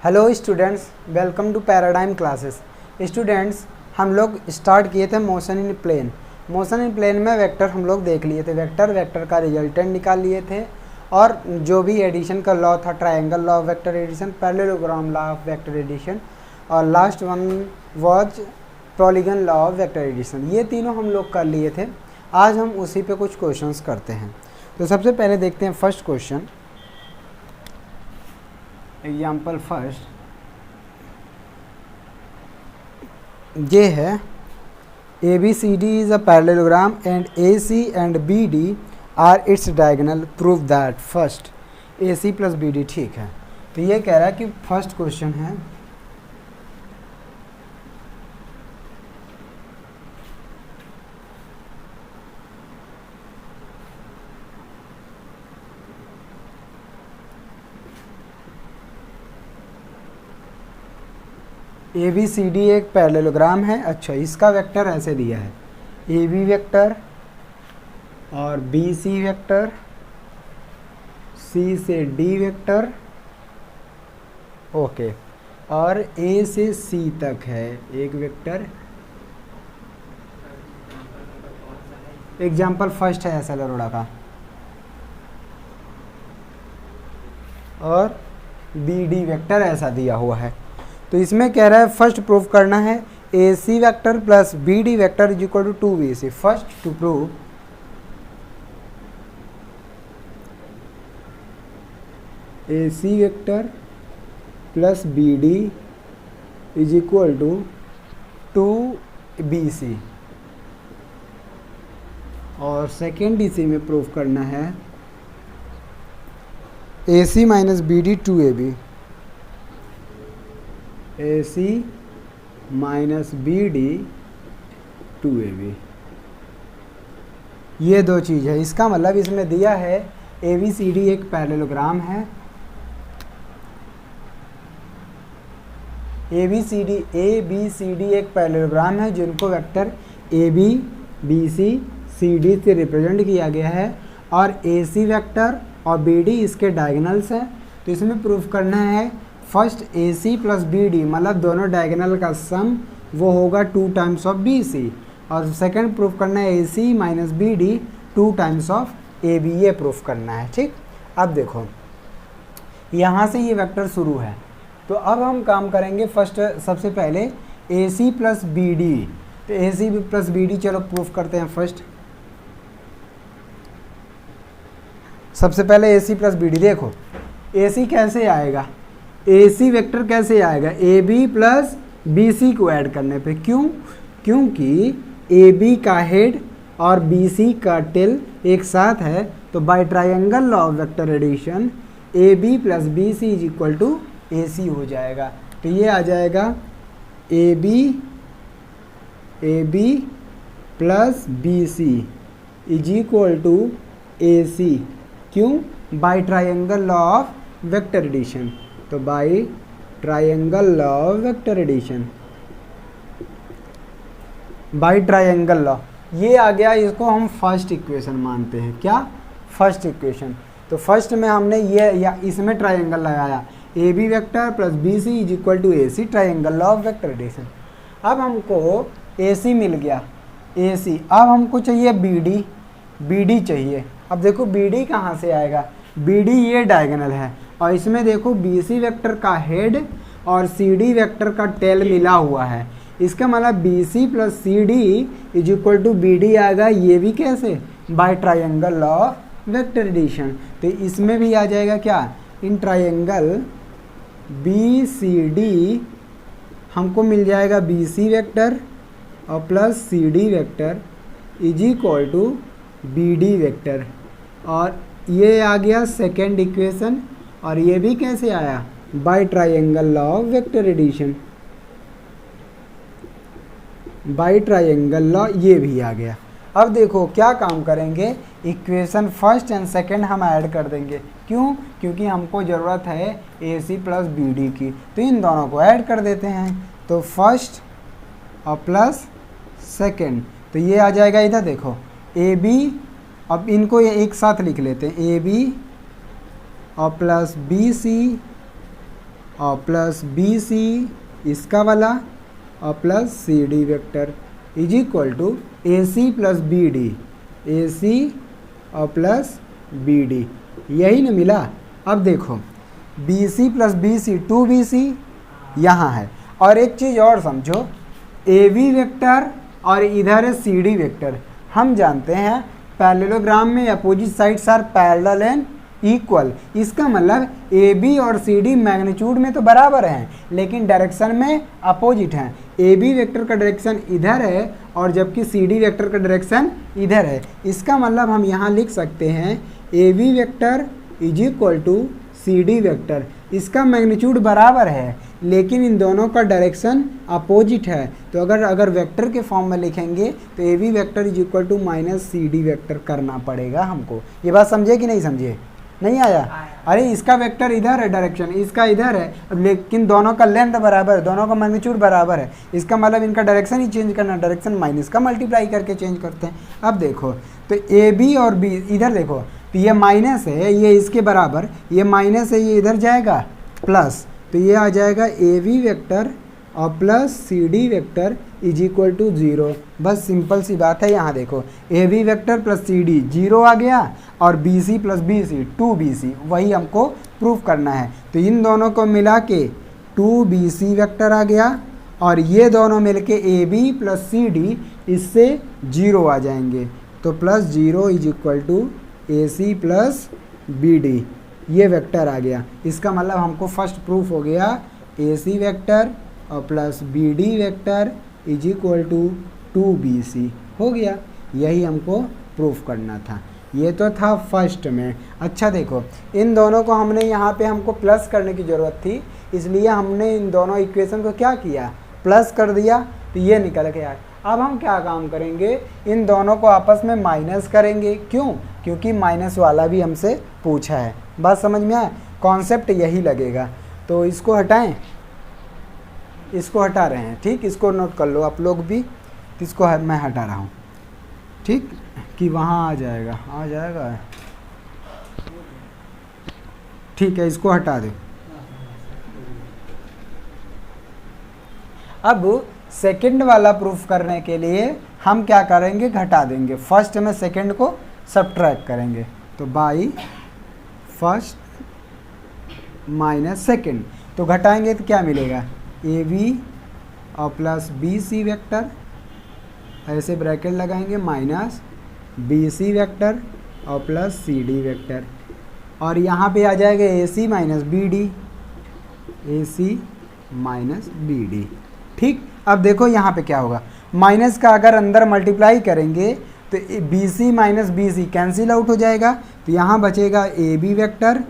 Hello students, welcome to Paradigm Classes. Students, हम लोग start किए थे motion in plane. Motion in plane में वेक्टर हम लोग देख लिए थे, वेक्टर का रिजल्टेंट निकाल लिए थे, और जो भी एडिशन का लॉ था, triangle law of vector addition, parallelogram law of vector addition, और last one was polygon law of vector addition. ये तीनों हम लोग कर लिए थे। आज हम उसी पे कुछ क्वेश्चंस करते हैं। तो सबसे पहले देखते हैं फर्स्ट क्वेश्चन। एग्जाम्पल फर्स्ट ये है, A B C D is a parallelogram and A C and B D are its diagonal, prove that. First A C plus B D, ठीक है। तो ये कह रहा है कि फर्स्ट क्वेश्चन है, ए बी सी डी एक पैरेललोग्राम है। अच्छा, इसका वेक्टर ऐसे दिया है, ए बी वेक्टर और बी सी वेक्टर, सी से डी वेक्टर, ओके, और ए से सी तक है एक वेक्टर। एग्जाम्पल फर्स्ट है एस एल अरोड़ा का, और बी डी वेक्टर ऐसा दिया हुआ है। तो इसमें कह रहा है फर्स्ट प्रूव करना है A C vector plus B D vector is equal to B C. First to prove A C vector plus B D is equal to B C, और सेकेंड इसी में प्रूव करना है A C minus B D to A B, A C minus B D to A B. ये दो चीज़ है। इसका मतलब इसमें दिया है ए बी सी डी एक पैरेललोग्राम है, ए बी सी डी एक पैरेललोग्राम है जिनको vector A B B C D से रिप्रेजेंट किया गया है, और ए सी वेक्टर और बी डी इसके डायगोनल्स हैं। तो इसमें प्रूफ करना है first A C plus B D, मतलब दोनों डायगोनल का सम वो होगा 2 टाइम्स ऑफ बी सी, और सेकंड प्रूफ करना है A C minus B D 2 times of A B, ये प्रूफ करना है। ठीक, अब देखो यहाँ से ये वेक्टर शुरू है, तो अब हम काम करेंगे फर्स्ट सबसे पहले ए सी प्लस बी डी। तो ए सी प्लस बी डी चलो प्रूफ करते हैं फर्स्ट। सबसे पहले ए सी प्लस बी डी, देखो ए सी कैसे आएगा, ए सी वेक्टर कैसे आएगा, A B plus B C को ऐड करने पे। क्यों? क्योंकि ए बी का हेड और बी सी का टेल एक साथ है, तो by triangle law of vector addition A B plus B C is equal to A C हो जाएगा। तो ये आ जाएगा A B plus B C is equal to A C. क्यों? By triangle law of vector addition. तो by triangle law of vector addition, by triangle law, ये आ गया। इसको हम फर्स्ट इक्वेशन मानते हैं। क्या? First equation. तो फर्स्ट में हमने ये या इसमें ट्रायंगल लगाया, A B vector plus B C is equal to A C, triangle law of vector addition. अब हमको ए सी मिल गया, ए सी। अब हमको चाहिए बी डी चाहिए। अब देखो बी डी कहाँ से आएगा, बी डी ये डायगोनल है, और इसमें देखो बी सी वेक्टर का हेड और सी डी वेक्टर का टेल मिला हुआ है। इसका मतलब B C plus C D is equal to B D आएगा। ये भी कैसे? By triangle law of vector addition. तो इसमें भी आ जाएगा क्या, in triangle B C D हमको मिल जाएगा बी सी वेक्टर और plus C D vector is equal to B D vector, और ये आ गया सेकेंड इक्वेशन। और ये भी कैसे आया, by triangle law of vector addition, by triangle law, ये भी आ गया। अब देखो क्या काम करेंगे, इक्वेशन फर्स्ट एंड सेकंड हम ऐड कर देंगे। क्यों? क्योंकि हमको ज़रूरत है A C plus B D की, तो इन दोनों को ऐड कर देते हैं। तो फर्स्ट और प्लस सेकंड, तो ये आ जाएगा इधर देखो ए बी। अब इनको ये एक साथ लिख लेते हैं, ए बी और प्लस बी सी और प्लस बी सी इसका वाला और plus C D vector is equal to A C plus B D, A C और प्लस बी डी, यही ना मिला। अब देखो B C plus B C, 2bc यहाँ है। और एक चीज़ और समझो, ए बी वेक्टर और इधर है सी डी वेक्टर। हम जानते हैं पैरेललोग्राम में opposite sides are parallel and equal. इसका मतलब ए बी और सी डी मैग्नीट्यूड में तो बराबर हैं लेकिन डायरेक्शन में अपोजिट हैं। ए बी वेक्टर का डायरेक्शन इधर है और जबकि सी डी वेक्टर का डायरेक्शन इधर है। इसका मतलब हम यहाँ लिख सकते हैं A B vector is equal to C D vector. इसका मैग्नीट्यूड बराबर है लेकिन इन दोनों का डायरेक्शन अपोजिट है। तो अगर वेक्टर के फॉर्म में लिखेंगे तो A B vector is equal to minus C D vector करना पड़ेगा हमको। ये बात समझे कि नहीं समझे? नहीं आया? अरे इसका वेक्टर इधर है, डायरेक्शन इसका इधर है, लेकिन दोनों का लेंथ बराबर है, दोनों का मैग्नीट्यूड बराबर है। इसका मतलब इनका डायरेक्शन ही चेंज करना, डायरेक्शन माइनस का मल्टीप्लाई करके चेंज करते हैं। अब देखो तो ए बी और बी इधर देखो तो ये माइनस है, ये इसके बराबर, ये माइनस है, ये इधर जाएगा प्लस, तो ये आ जाएगा ए बी वेक्टर और plus C D vector is equal to 0। बस सिंपल सी बात है। यहाँ देखो A B vector plus C D 0 आ गया और B C plus B C 2bc, वही हमको प्रूफ करना है। तो इन दोनों को मिला के 2bc वेक्टर आ गया और ये दोनों मिलके A B plus C D इससे 0 आ जाएंगे। तो plus 0 is equal to A C plus B D, ये वेक्टर आ गया। इसका मतलब हमको फर्स्ट प्रूफ हो गया ए सी वेक्टर और plus B D vector is equal to 2bc हो गया। यही हमको प्रूफ करना था। ये तो था फर्स्ट में। अच्छा देखो इन दोनों को हमने यहाँ पे हमको प्लस करने की ज़रूरत थी, इसलिए हमने इन दोनों इक्वेशन को क्या किया, प्लस कर दिया, तो ये निकल गया। अब हम क्या काम करेंगे, इन दोनों को आपस में माइनस करेंगे। क्यों? क्योंकि माइनस वाला भी हमसे पूछा है। बात समझ में आए? कॉन्सेप्ट यही लगेगा। तो इसको हटाएं, इसको हटा रहे हैं, ठीक, इसको नोट कर लो आप लोग भी। इसको मैं हटा रहा हूँ, ठीक, कि वहाँ आ जाएगा, आ जाएगा, ठीक है, इसको हटा दो। अब सेकंड वाला प्रूफ करने के लिए हम क्या करेंगे, घटा देंगे। फर्स्ट में सेकंड को सब्ट्रैक्ट करेंगे, तो बाई फर्स्ट माइनस सेकंड, तो घटाएंगे तो क्या मिलेगा, ए बी और प्लस बी सी वेक्टर, ऐसे ब्रैकेट लगाएंगे, माइनस बी सी वेक्टर और प्लस सी डी वेक्टर, और यहाँ पे आ जाएगा ए C minus B D, A C minus B D. ठीक, अब देखो यहाँ पे क्या होगा, माइनस का अगर अंदर मल्टीप्लाई करेंगे तो B C minus B C cancel out हो जाएगा, तो यहाँ बचेगा ए बी वेक्टर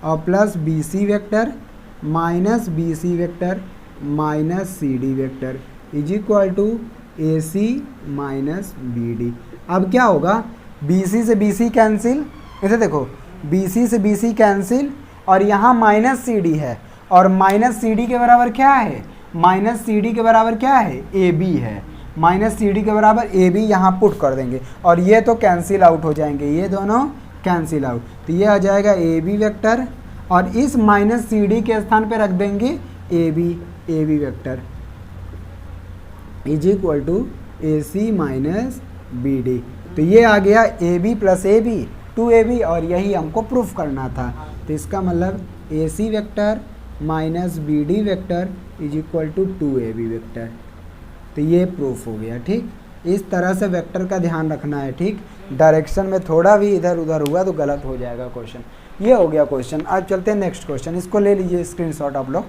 और plus B C vector minus B C vector minus C D vector is equal to A C minus B D. अब क्या होगा, बी सी से बी सी कैंसिल, इसे देखो बी सी से बी सी कैंसिल, और यहाँ माइनस सी डी है, और माइनस सी डी के बराबर क्या है, माइनस सी डी के बराबर क्या है, ए बी है, माइनस सी डी के बराबर ए बी यहाँ पुट कर देंगे, और ये तो कैंसिल आउट हो जाएंगे, ये दोनों कैंसिल आउट, तो ये आ जाएगा ए बी वेक्टर, और इस माइनस सी डी के स्थान पे रख देंगे A B vector is equal to A C minus B D. तो ये आ गया A B plus A B 2ab, और यही हमको प्रूफ करना था। तो इसका मतलब A C vector minus B D vector is equal to 2ab vector. तो ये प्रूफ हो गया। ठीक, इस तरह से वेक्टर का ध्यान रखना है। ठीक, डायरेक्शन में थोड़ा भी इधर उधर हुआ तो गलत हो जाएगा क्वेश्चन। ये हो गया क्वेश्चन। आज चलते हैं नेक्स्ट क्वेश्चन, इसको ले लीजिए स्क्रीनशॉट आप लोग।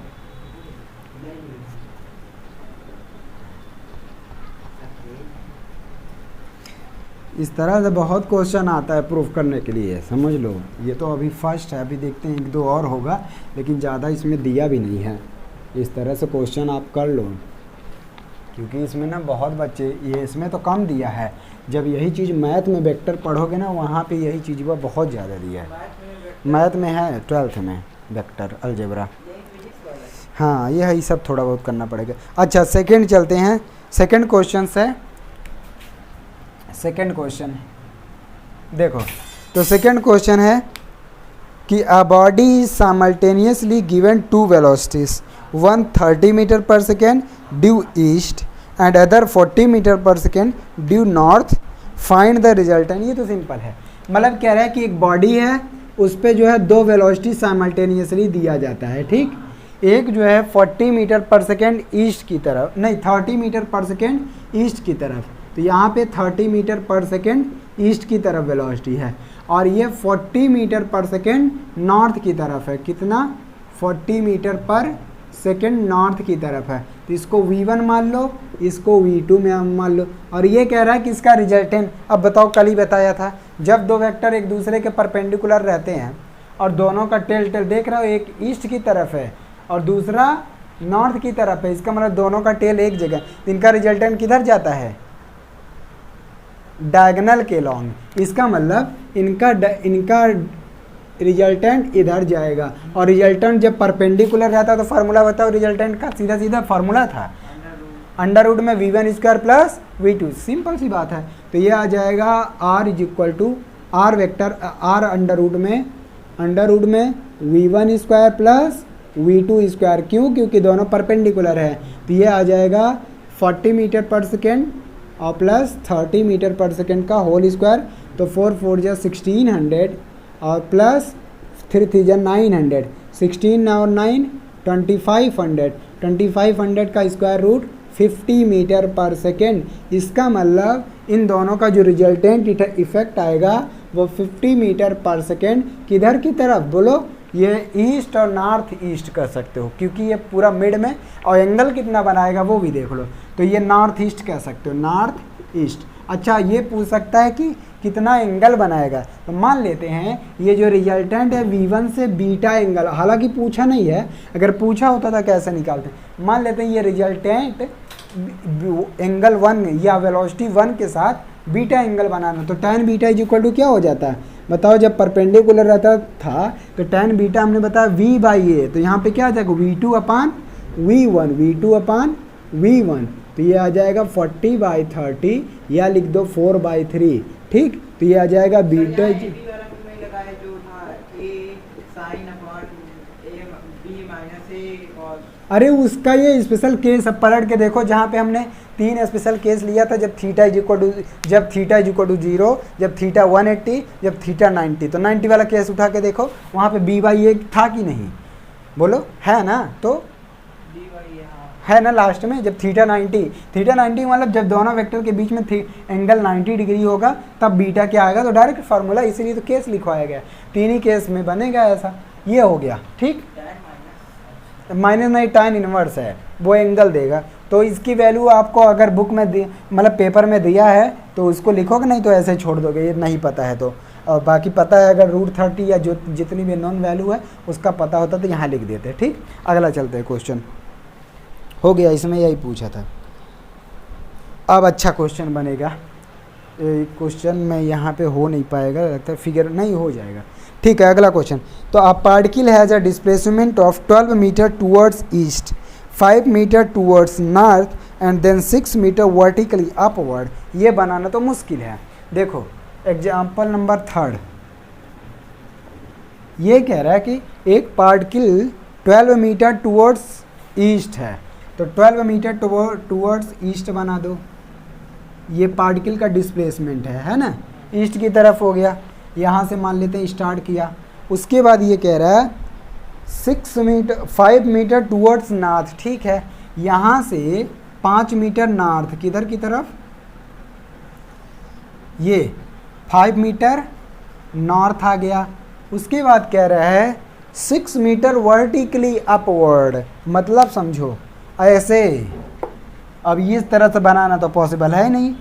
इस तरह से बहुत क्वेश्चन आता है प्रूफ करने के लिए, समझ लो। ये तो अभी फर्स्ट है, अभी देखते हैं एक दो और होगा, लेकिन ज़्यादा इसमें दिया भी नहीं है। इस तरह से क्वेश्चन आप कर लो, क्योंकि इसमें ना बहुत बच्चे, ये इसमें तो कम दिया है। जब यही चीज़ मैथ में वेक्टर पढ़ोगे ना, वहाँ पे यही चीज़ वो बहुत ज़्यादा दिया है। मैथ में है 12th में वेक्टर अलजेब्रा, हाँ ये सब थोड़ा बहुत करना पड़ेगा। अच्छा सेकंड चलते हैं, सेकंड क्वेश्चन से, सेकंड क्वेश्चन देखो। तो सेकंड क्वेश्चन है कि a body is simultaneously given two velocities, one 30 metre per second due east and other 40 metre per second due north, find the resultant. ये तो सिंपल है, मतलब कह रहा है कि एक बॉडी है उस पर जो है दो वेलोसिटी साइमल्टेनियसली दिया जाता है, ठीक। एक जो है 40 मीटर पर सेकेंड ईस्ट की तरफ, नहीं 30 मीटर पर सेकेंड ईस्ट की तरफ, तो यहाँ पे 30 मीटर पर सेकेंड ईस्ट की तरफ वेलोसिटी है, और ये 40 मीटर पर सेकेंड नॉर्थ की तरफ है। कितना? 40 मीटर पर सेकेंड नॉर्थ की तरफ है, तो इसको V1 मान लो, इसको V2 में मान लो। और ये कह रहा है कि इसका रिजल्टेंट, अब बताओ, कल ही बताया था, जब दो वेक्टर एक दूसरे के परपेंडिकुलर रहते हैं और दोनों का टेल देख रहे हो, एक ईस्ट की तरफ है और दूसरा नॉर्थ की तरफ है, इसका मतलब दोनों का टेल एक जगह, इनका रिजल्टेंट किधर जाता है? डायगोनल के लॉन्ग। इसका मतलब इनका रिजल्टेंट इधर जाएगा, और रिजल्टेंट जब परपेंडिकुलर रहता है तो फार्मूला बताओ रिजल्टेंट का, सीधा सीधा फार्मूला था अंडर रूट में V1 square plus V2, simple सी बात है। तो ये आ जाएगा R is equal to R vector R under root में V1 square plus V2 square, क्यों? क्योंकि दोनों परपेंडिकुलर है, तो ये आ जाएगा 40 मीटर पर सेकेंड और प्लस 30 मीटर पर सेकेंड का होल स्क्वायर, तो 4 4 जा 1600 और प्लस 3 3 जा 900, 16 और 9 2500 का square root 50 metre per second. इसका मतलब इन दोनों का जो रिजल्टेंट इफेक्ट आएगा वो 50 मीटर पर सेकेंड किधर की तरफ? बोलो, ये ईस्ट और नॉर्थ ईस्ट कर सकते हो, क्योंकि ये पूरा मिड में, और एंगल कितना बनाएगा वो भी देख लो, तो ये नॉर्थ ईस्ट कह सकते हो, नॉर्थ ईस्ट। अच्छा, ये पूछ सकता है कि कितना एंगल बनाएगा, तो मान लेते हैं ये जो रिजल्टेंट है V1 से बीटा एंगल, हालांकि पूछा नहीं है, अगर पूछा होता था कैसे निकालते हैं। मान लेते हैं ये रिजल्टेंट एंगल 1 या वेलोसिटी 1 के साथ बीटा एंगल बनाना, तो tan beta is equal to क्या हो जाता है बताओ? जब परपेंडिकुलर रहता था तो tan बीटा हमने बताया V/A, तो यहाँ पे क्या आ जाएगा? V2/V1, V2/V1, तो ये आ जाएगा 40/30 या लिख दो 4/3, ठीक। तो ये आ जाएगा बीटा, अरे उसका ये स्पेशल केस अब पलट के देखो, जहाँ पे हमने 3 स्पेशल केस लिया था, जब थीटा इज इक्वल टू 0, जब थीटा 180, जब थीटा 90, तो 90 वाला केस उठा के देखो, वहाँ पे B/A था कि नहीं? बोलो, है ना? तो है ना लास्ट में, जब थीटा 90 मतलब जब दोनों वेक्टर के बीच में एंगल 90 डिग्री होगा तब बीटा क्या आएगा, तो डायरेक्ट फार्मूला, इसीलिए तो केस लिखवाया गया, 3 ही केस में बनेगा ऐसा। ये हो गया, ठीक। माइनस नहीं, tan इनवर्स है, वो एंगल देगा, तो इसकी वैल्यू आपको अगर बुक में मतलब पेपर में दिया है तो उसको लिखोगे, नहीं तो ऐसे छोड़ दोगे, ये नहीं पता है तो। और बाकी पता है, अगर √30 या जो जितनी भी नॉन वैल्यू है उसका पता होता तो यहाँ लिख देते, ठीक। अगला चलते हैं, क्वेश्चन हो गया, इसमें यही पूछा था। अब अच्छा क्वेश्चन बनेगा, क्वेश्चन में यहाँ पे हो नहीं पाएगा, लगता है फिगर नहीं हो जाएगा, ठीक है। अगला क्वेश्चन, तो a particle has a displacement of 12 metre towards east, 5 metre towards north and then 6 metre vertically upward. ये बनाना तो मुश्किल है। देखो एग्जाम्पल नंबर 3, ये कह रहा है कि एक पार्टिकल 12 मीटर टूवर्ड्स ईस्ट है, तो 12 मीटर टूवर्ड्स ईस्ट बना दो। ये पार्टिकल का डिस्प्लेसमेंट है ना, ईस्ट की तरफ हो गया, यहाँ से मान लेते हैं स्टार्ट किया। उसके बाद ये कह रहा है 5 मीटर टूवर्ड्स नॉर्थ, ठीक है। यहाँ से 5 मीटर नॉर्थ, किधर की तरफ? ये 5 मीटर नॉर्थ आ गया। उसके बाद कह रहा है 6 मीटर वर्टिकली अपवर्ड, मतलब समझो ऐसे। अब इस तरह से बनाना तो पॉसिबल है नहीं,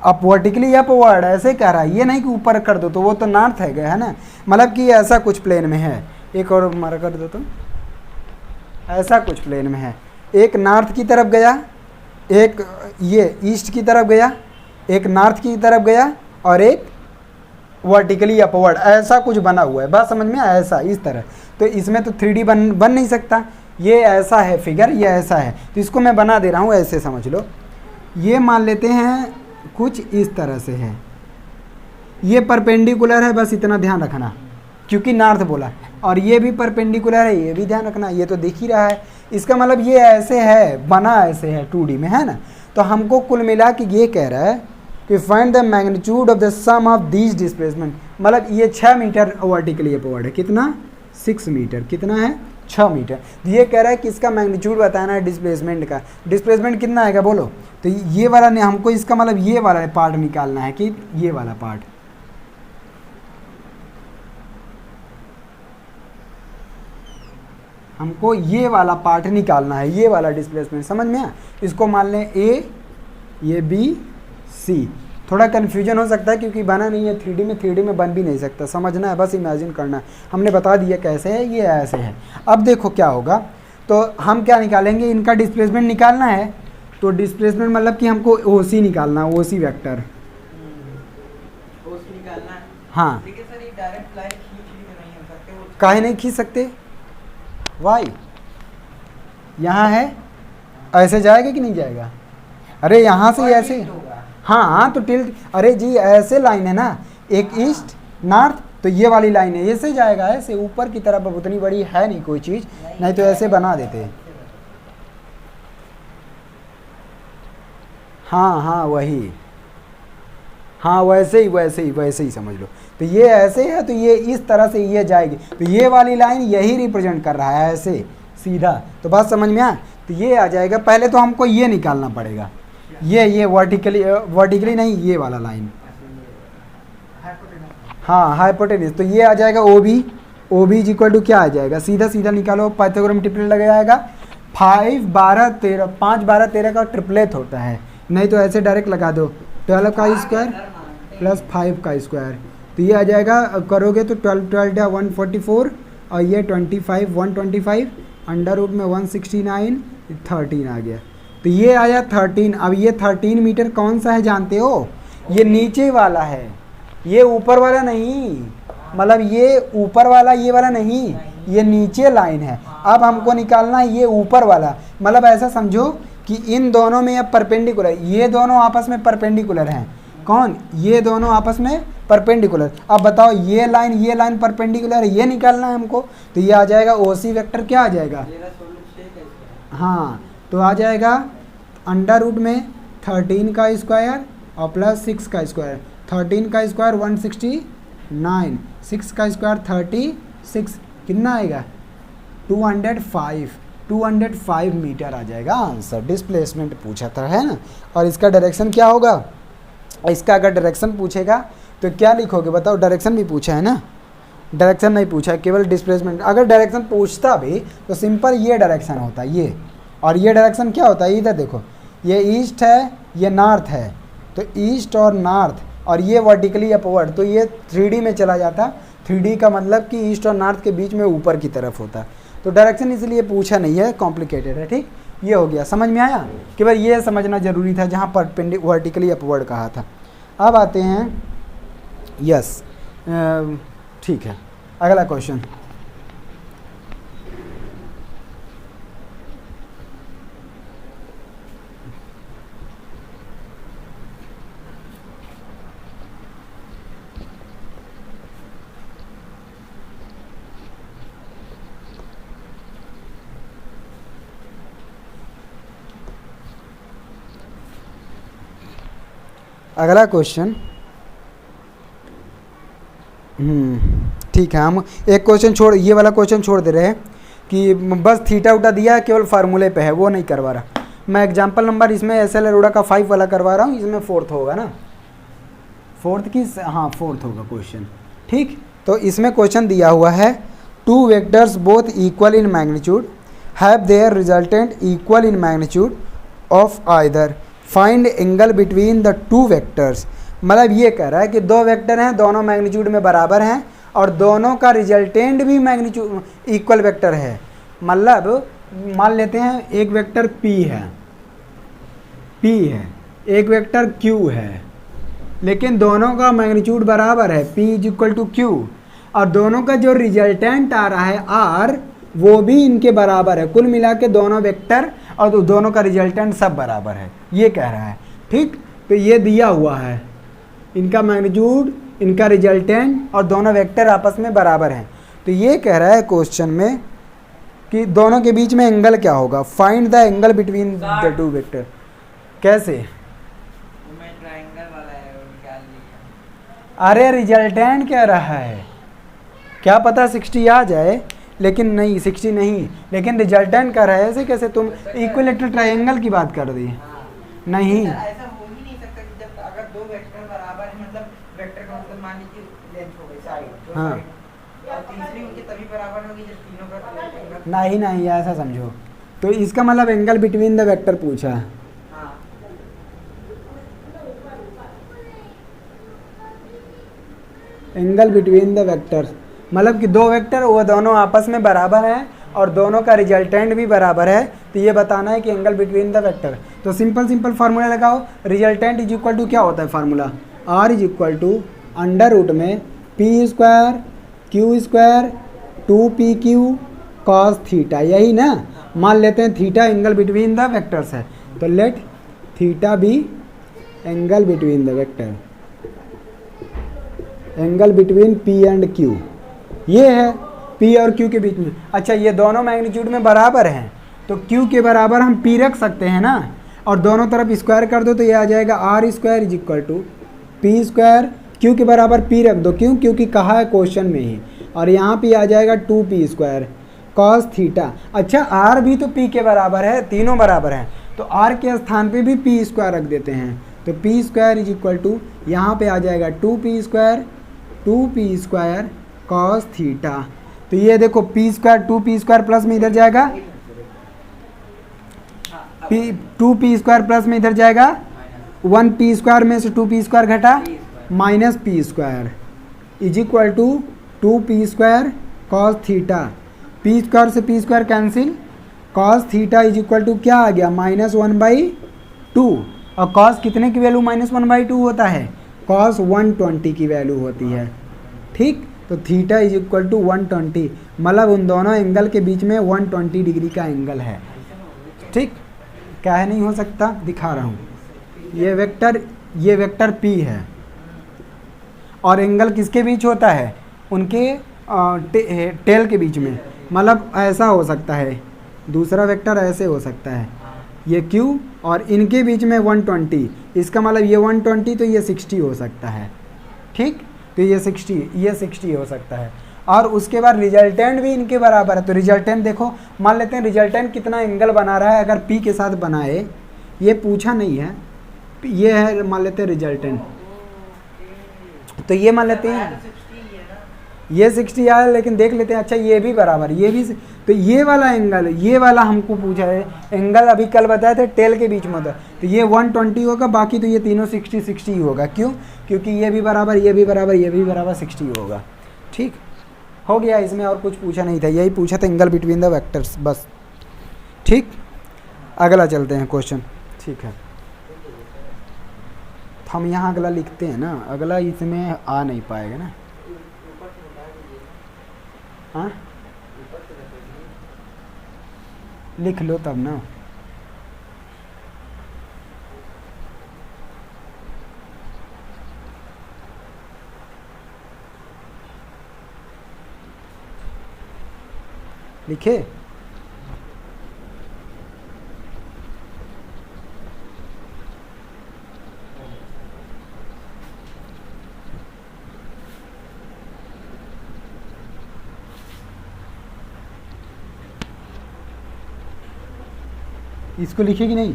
अब वर्टिकली अपवर्ड ऐसे कह रहा है, ये नहीं कि ऊपर कर दो, तो वो तो नॉर्थ है ना, मतलब कि ऐसा कुछ प्लेन में है। एक और मारा कर दो, तो ऐसा कुछ प्लेन में है, एक नॉर्थ की तरफ गया, एक ये ईस्ट की तरफ गया, एक नॉर्थ की तरफ गया, और एक वर्टिकली अपवर्ड, ऐसा कुछ बना हुआ है। बात समझ में? ऐसा, इस तरह। तो इसमें तो 3D बन नहीं सकता, ये ऐसा है फिगर, ये ऐसा है, तो इसको मैं बना दे रहा हूँ, ऐसे समझ लो। ये मान लेते हैं कुछ इस तरह से है, ये परपेंडिकुलर है, बस इतना ध्यान रखना, क्योंकि नॉर्थ बोला, और ये भी परपेंडिकुलर है, ये भी ध्यान रखना, ये तो दिख ही रहा है। इसका मतलब ये ऐसे है, बना ऐसे है 2D में, है ना। तो हमको कुल मिला कि ये कह रहा है कि find the magnitude of the sum of these displacement, मतलब ये 6 मीटर वर्टिकली अपवर्ड है, कितना 6 मीटर, कितना है 6 मीटर। ये कह रहा है कि इसका मैग्नीट्यूड बताना है डिस्प्लेसमेंट का। डिस्प्लेसमेंट कितना आएगा बोलो, तो ये वाला नहीं, हमको इसका मतलब ये वाला पार्ट निकालना है कि ये वाला पार्ट, हमको ये वाला पार्ट निकालना है, ये वाला डिस्प्लेसमेंट, समझ में आया। इसको मान लें ए, ये बी, सी। थोड़ा कन्फ्यूजन हो सकता है क्योंकि बना नहीं है 3D में, 3D में बन भी नहीं सकता, समझना है, बस इमेजिन करना है। हमने बता दिया कैसे है, ये ऐसे है। अब देखो क्या होगा, तो हम क्या निकालेंगे, इनका डिस्प्लेसमेंट निकालना है। तो डिस्प्लेसमेंट मतलब कि हमको ओसी निकालना है, ओसी वेक्टर, ओसी निकालना है। हाँ। लेकिन सर ये डायरेक्ट लाइन खींच भी नहीं हो सकते, वो काहे नहीं खींच सकते, वाई यहाँ है, ऐसे जाएगा कि नहीं जाएगा, अरे यहाँ से ऐसे, हाँ तो टिल्ट, अरे जी ऐसे लाइन है ना, एक ईस्ट नॉर्थ, तो ये वाली लाइन है, ऐसे जाएगा, ऐसे ऊपर की तरफ। अब उतनी बड़ी है नहीं कोई चीज़, नहीं तो ऐसे बना देते। हाँ हाँ वही, हाँ वैसे ही समझ लो। तो ये ऐसे है, तो ये इस तरह से ये जाएगी, तो ये वाली लाइन यही रिप्रेजेंट कर रहा है ऐसे सीधा। तो बात समझ में आया, तो ये आ जाएगा। पहले तो हमको ये निकालना पड़ेगा, ये वर्टिकली नहीं, ये वाला लाइन, हाँ हाइपोटेन्यूज। तो ये आ जाएगा ओ बी इक्वल टू क्या आ जाएगा, सीधा सीधा निकालो, पाइथागोरस ट्रिपलेट लग जाएगा। 5 12 13, 5 12 13 का ट्रिपलेट होता है, नहीं तो ऐसे डायरेक्ट लगा दो, 12 का स्क्वायर प्लस 5 का स्क्वायर, तो ये आ जाएगा। करोगे तो 12 12 144, और ये 25 125, अंडर रूट में 169, 13 आ गया। तो ये आया 13। अब ये 13 मीटर कौन सा है जानते हो, ये नीचे वाला है, ये ऊपर वाला नहीं, मतलब ये ऊपर वाला ये वाला नहीं, ये नीचे लाइन है। अब हमको निकालना है ये ऊपर वाला, मतलब ऐसा समझो कि इन दोनों में अब परपेंडिकुलर, ये दोनों आपस में परपेंडिकुलर हैं। कौन, ये दोनों आपस में परपेंडिकुलर। अब बताओ ये लाइन परपेंडिकुलर है, ये निकालना है हमको। तो ये आ जाएगा ओसी वेक्टर, क्या आ जाएगा, हाँ तो आ जाएगा अंडर रूट में 13 का स्क्वायर और प्लस 6 का स्क्वायर। 13 का स्क्वायर 169, 6 का स्क्वायर 36, कितना आएगा 205 मीटर आ जाएगा आंसर। डिस्प्लेसमेंट पूछा था, है ना। और इसका डायरेक्शन क्या होगा, इसका अगर डायरेक्शन पूछेगा तो क्या लिखोगे बताओ, डायरेक्शन भी पूछा है ना, डायरेक्शन नहीं पूछा है, केवल डिस्प्लेसमेंट। अगर डायरेक्शन पूछता भी तो सिंपल ये डायरेक्शन होता है ये, और ये डायरेक्शन क्या होता है, इधर देखो, ये ईस्ट है, ये नॉर्थ है, तो ईस्ट और नॉर्थ, और ये वर्टिकली अपवर्ड, तो ये 3D में चला जाता। 3D का मतलब कि ईस्ट और नॉर्थ के बीच में ऊपर की तरफ होता। तो डायरेक्शन इसलिए पूछा नहीं है, कॉम्प्लिकेटेड है, ठीक। ये हो गया, समझ में आया, केवल ये समझना जरूरी था जहाँ पर वर्टिकली अपवर्ड कहा था। अब आते हैं, यस ठीक है, अगला क्वेश्चन। अगला क्वेश्चन, ठीक है, हम एक क्वेश्चन छोड़, ये वाला क्वेश्चन छोड़ दे रहे हैं कि बस थीटा उटा दिया है, केवल फार्मूले पे है, वो नहीं करवा रहा मैं। एग्जाम्पल नंबर इसमें SL अरोड़ा का 5 वाला करवा रहा हूँ, इसमें 4th होगा ना, 4th की, हाँ 4th होगा क्वेश्चन, ठीक। तो इसमें क्वेश्चन दिया हुआ है, 2 vectors both equal in magnitude have their resultant equal in magnitude of either, find angle between the 2 vectors. मतलब ये कह रहा है कि 2 वेक्टर हैं, दोनों मैग्नीट्यूड में बराबर हैं, और दोनों का रिजल्टेंट भी मैग्नीट्यूड इक्वल वेक्टर है। मतलब मान लेते हैं एक वेक्टर P है, एक वेक्टर Q है, लेकिन दोनों का मैग्नीट्यूड बराबर है, P इक्वल टू Q, और दोनों का जो रिजल्टेंट आ रहा है R, वो भी इनके बराबर है। कुल मिला के दोनों वेक्टर और दोनों का रिजल्टेंट सब बराबर है, ये कह रहा है, ठीक। तो ये दिया हुआ है, इनका मैग्नीट्यूड इनका रिजल्टेंट और दोनों वेक्टर आपस में बराबर हैं। तो ये कह रहा है क्वेश्चन में कि दोनों के बीच में एंगल क्या होगा, find the angle between the two vector. कैसे? मैं ट्रायंगल वाला है वो निकाल लिया। अरे रिजल्टेंट कह रहा है, क्या पता 60 आ जाए, लेकिन नहीं 60 नहीं, लेकिन रिजल्टेंट कर रहा है। ऐसे कैसे तुम इक्विलेटरल ट्रायंगल की बात कर दी? नहीं, ऐसा हो ही नहीं सकता कि जब अगर दो वेक्टर बराबर है, मतलब वेक्टर का मतलब मान लीजिए लेंथ हो गई साइड, दो हाँ। साइड, और तीसरी उनकी तभी बराबर होगी जब तीनों का एंगल। नहीं नहीं ऐसा समझो, तो इसका मतलब एंगल बिटवीन द वेक्टर पूछा है। हाँ, एंगल बिटवीन द वेक्टर मतलब कि दो वेक्टर वो दोनों आपस में बराबर हैं और दोनों का रिजल्टेंट भी बराबर है, तो ये बताना है कि एंगल बिटवीन द वेक्टर। तो सिंपल फार्मूला लगाओ, रिजल्टेंट इज इक्वल टू क्या होता है formula, R is equal to under root में P square Q square 2pq cos theta, यही ना। मान लेते हैं theta angle between the vectors है, तो let theta be angle between the vector, angle between P and Q, ये है P और Q के बीच में। अच्छा, ये दोनों मैग्नीट्यूड में बराबर हैं, तो Q के बराबर हम P रख सकते हैं ना, और दोनों तरफ स्क्वायर कर दो तो ये आ जाएगा R square is equal to P square, Q के बराबर P रख दो, क्यों? क्योंकि कहा है क्वेश्चन में ही, और यहाँ पे आ जाएगा 2p स्क्वायर कॉस थीटा। अच्छा, R भी तो P के बराबर है, तीनों बराबर हैं, तो R के स्थान पे भी P स्क्वायर रख देते हैं, तो P square is equal to यहाँ पे आ जाएगा 2p स्क्वायर कॉस थीटा। तो ये देखो P square 2p square plus में इधर जाएगा, 2p स्क्वायर प्लस में इधर जाएगा, 1p स्क्वायर में से 2p स्क्वायर घटा minus p square is equal to 2p square cos theta. p square से p square cancel, cos theta is equal to क्या आ गया -1/2, और कॉस कितने की वैल्यू -1/2 होता है, कॉस 120 की वैल्यू होती है। ठीक, तो थीटा इज इक्वल टू 120, मतलब उन दोनों एंगल के बीच में 120 डिग्री का एंगल है। ठीक, क्या है नहीं हो सकता, दिखा रहा हूँ। ये वेक्टर P है, और एंगल किसके बीच होता है, उनके टेल के बीच में, मतलब ऐसा हो सकता है, दूसरा वेक्टर ऐसे हो सकता है, ये Q और इनके बीच में 120, इसका मतलब ये 120 तो ये 60 हो सकता है। ठीक, तो ये 60 हो सकता है, और उसके बाद रिजल्टेंट भी इनके बराबर है। तो रिजल्टेंट देखो, मान लेते हैं रिजल्टेंट कितना एंगल बना रहा है, अगर P के साथ बनाए, ये पूछा नहीं है, ये है मान लेते हैं रिजल्टेंट, तो ये मान लेते हैं ये 60 आया, लेकिन देख लेते हैं। अच्छा, ये भी बराबर, ये भी, तो ये वाला एंगल, ये वाला हमको पूछा है एंगल, अभी कल बताए थे टेल के बीच में होता, तो ये 120 होगा, बाकी तो ये तीनों 60 ही होगा। क्यों? क्योंकि ये भी बराबर, ये भी बराबर, ये भी बराबर, 60 होगा। ठीक हो गया, इसमें और कुछ पूछा नहीं था, यही पूछा था एंगल बिटवीन द वेक्टर्स बस। ठीक, अगला चलते हैं क्वेश्चन। ठीक है, तो हम यहाँ अगला लिखते हैं ना, अगला इसमें आ नहीं पाएगा ना। हाँ, लिख लो तब ना। लिखे? इसको लिखे कि नहीं?